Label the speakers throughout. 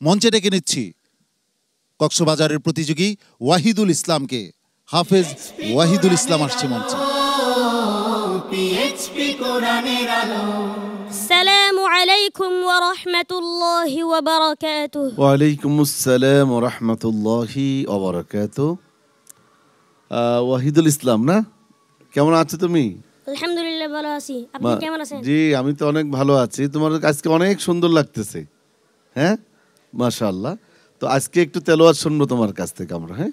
Speaker 1: মঞ্চে ডেকে নিচ্ছি কক্সবাজারের প্রতিযোগী ওয়াহিদুল ইসলামকে। হাফেজ ওয়াহিদুল ইসলাম আসছে মঞ্চে।
Speaker 2: আসসালামু আলাইকুম ওয়া রাহমাতুল্লাহি ওয়া বারাকাতুহু।
Speaker 3: ওয়া আলাইকুমুস সালাম ওয়া রাহমাতুল্লাহি ওয়া বারাকাতুহু। ওয়াহিদুল ইসলাম না, কেমন আছো তুমি?
Speaker 2: আলহামদুলিল্লাহ ভালো আছি, আপনি কেমন আছেন?
Speaker 3: জি আমি তো অনেক ভালো আছি। তোমার আজকে অনেক সুন্দর লাগতেছে। হ্যাঁ মাশাআল্লাহ। তো আজকে একটু তেলাওয়াত শুনবো তোমার কাছ থেকে আমরা। হ্যাঁ,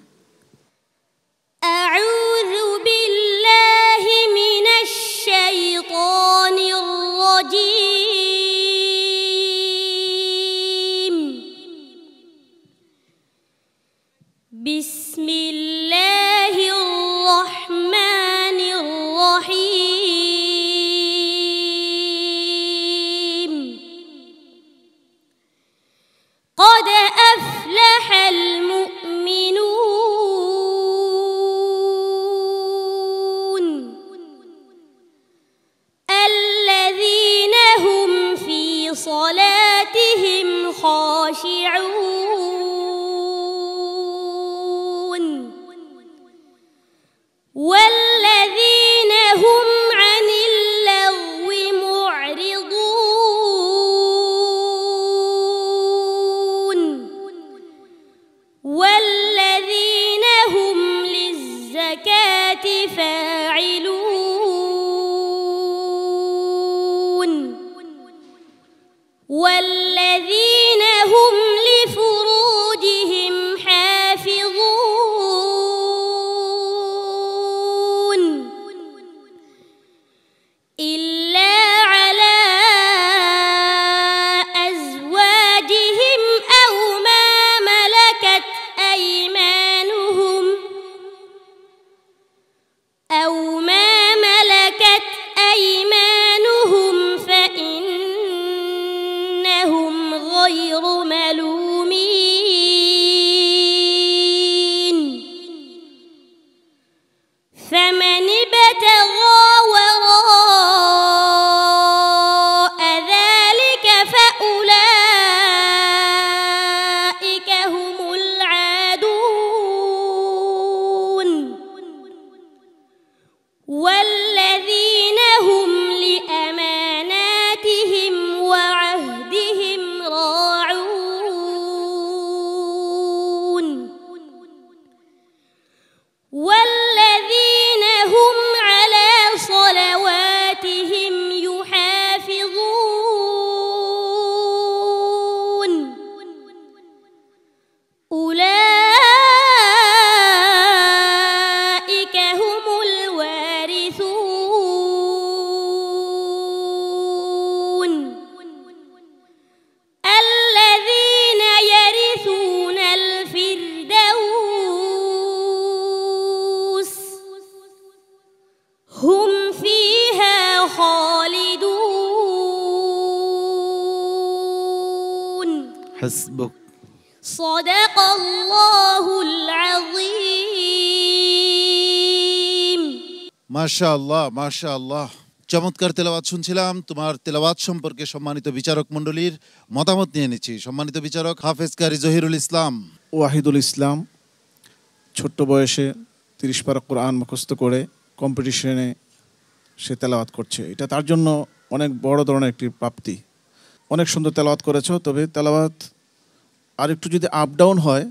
Speaker 2: আউযু বিল্লাহি মিনাশ শাইতানির রাজীম। বিসমিল্লাহির রাহমানির রাহিম। قد أفلح المؤمنون الذين هم في صلاتهم خاشعون والذين هم عن اللغو معرضون والذين هم للزكاة فاعلون والذين هم لفروجهم حافظون إلا على أزواجهم أو ما ملكت أيمانهم فإنهم غير ملومين فمن ابتغى وراء ذلك فأولئك هم العادون والذين هم لأماناتهم وعهدهم راعون والذين هم على صلواتهم يحافظون أولئك هم الوارثون الذين يرثون الفردوس هم فيها خالدون
Speaker 3: হাসবুক।
Speaker 2: صدق الله العظيم।
Speaker 1: মাশাআল্লাহ মাশাআল্লাহ, চমৎকার তেলাওয়াত শুনছিলাম। তোমার তেলাওয়াত সম্পর্কে সম্মানিত বিচারক মণ্ডলীর মতামত নিয়ে নিচ্ছি। সম্মানিত বিচারক হাফেজ কারি জহিরুল ইসলাম।
Speaker 4: ওয়াহিদুল ইসলাম ছোট্ট বয়সে 30 পারা কোরআন মুখস্থ করে কম্পিটিশনে সে তেলাওয়াত করছে। এটা তার জন্য অনেক বড় ধরনের একটি প্রাপ্তি। অনেক সুন্দর তেলাওয়াত করেছো, তবে তেলাওয়াত আর একটু যদি আপ ডাউন হয়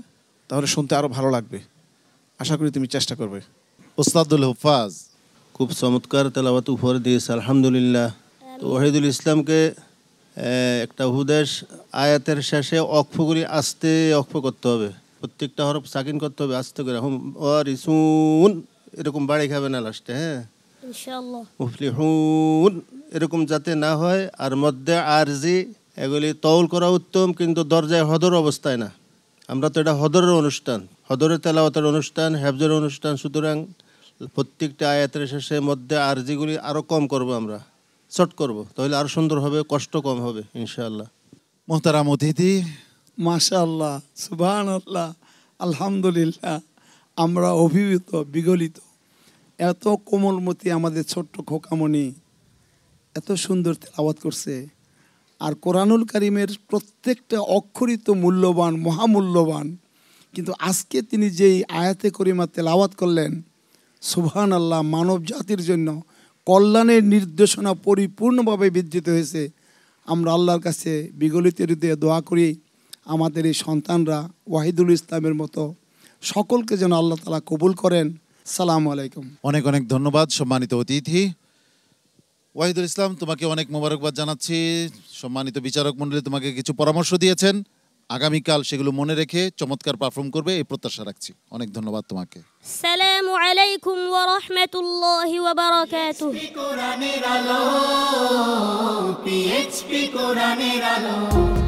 Speaker 4: তাহলে শুনতে আরও ভালো লাগবে। আশা করি তুমি চেষ্টা করবে।
Speaker 1: ওস্তাদুল হুফাজ।
Speaker 5: খুব চমৎকার তেলাওয়াত উপহার দিয়েছে আলহামদুলিল্লাহ। তো ওয়াহিদুল ইসলামকে একটা উপদেশ, আয়াতের শেষে অক্ফগুলি আস্তে অক্ফ করতে হবে, প্রত্যেকটা হরফ সাকিন করতে হবে আস্তে করে। হুম ওয়ারিসুন এরকম বাড়ি খাবে না লাস্টে। হ্যাঁ
Speaker 2: ইনশাআল্লাহ।
Speaker 5: মুফলিহুন এরকম যাতে না হয়। আর মধ্যে আরজি এগুলি তৌল করা উত্তম, কিন্তু দরজায় হদর অবস্থায় না। আমরা তো এটা হদরের অনুষ্ঠান, হদরের তেলাওয়াতের অনুষ্ঠান, হেফজের অনুষ্ঠান। সুতরাং প্রত্যেকটা আয়াতের শেষে মধ্যে আরজিগুলি আরও কম করব, আমরা শর্ট করব, তাহলে আরও সুন্দর হবে, কষ্ট কম হবে ইনশাআল্লাহ।
Speaker 1: মোহতারাম অতিথি।
Speaker 6: মাশাআল্লাহ, সুবহানাল্লাহ, আলহামদুলিল্লাহ। আমরা অভিভূত, বিগলিত। এত কোমলমতি আমাদের ছোট্ট খোকামণি এত সুন্দর তেলাওয়াত করছে। আর কোরআনুল কারিমের প্রত্যেকটা অক্ষরই তো মূল্যবান, মহামূল্যবান। কিন্তু আজকে তিনি যেই আয়াতে করিমা তেলাওয়াত করলেন, সুবহানাল্লাহ, মানব জাতির জন্য কল্যাণের নির্দেশনা পরিপূর্ণভাবে বিধৃত হয়েছে। আমরা আল্লাহর কাছে বিগলিত হৃদয়ে দোয়া করি আমাদের এই সন্তানরা ওয়াহিদুল ইসলামের মতো সকলকে যেন আল্লাহ তাআলা কবুল করেন। সালামু আলাইকুম।
Speaker 1: অনেক অনেক ধন্যবাদ সম্মানিত অতিথি ওয়াহিদুল ইসলাম, তোমাকে অনেক মোবারকবাদ জানাচ্ছি। সম্মানিত বিচারক মণ্ডলী তোমাকে কিছু পরামর্শ দিয়েছেন, আগামীকাল সেগুলো মনে রেখে চমৎকার পারফর্ম করবে এই প্রত্যাশা রাখছি। অনেক ধন্যবাদ তোমাকে।
Speaker 2: সালামু আলাইকুম ওয়া রাহমাতুল্লাহি ওয়া বারাকাতুহু।
Speaker 7: কোরআনের আলো, PHP কোরআনের আলো।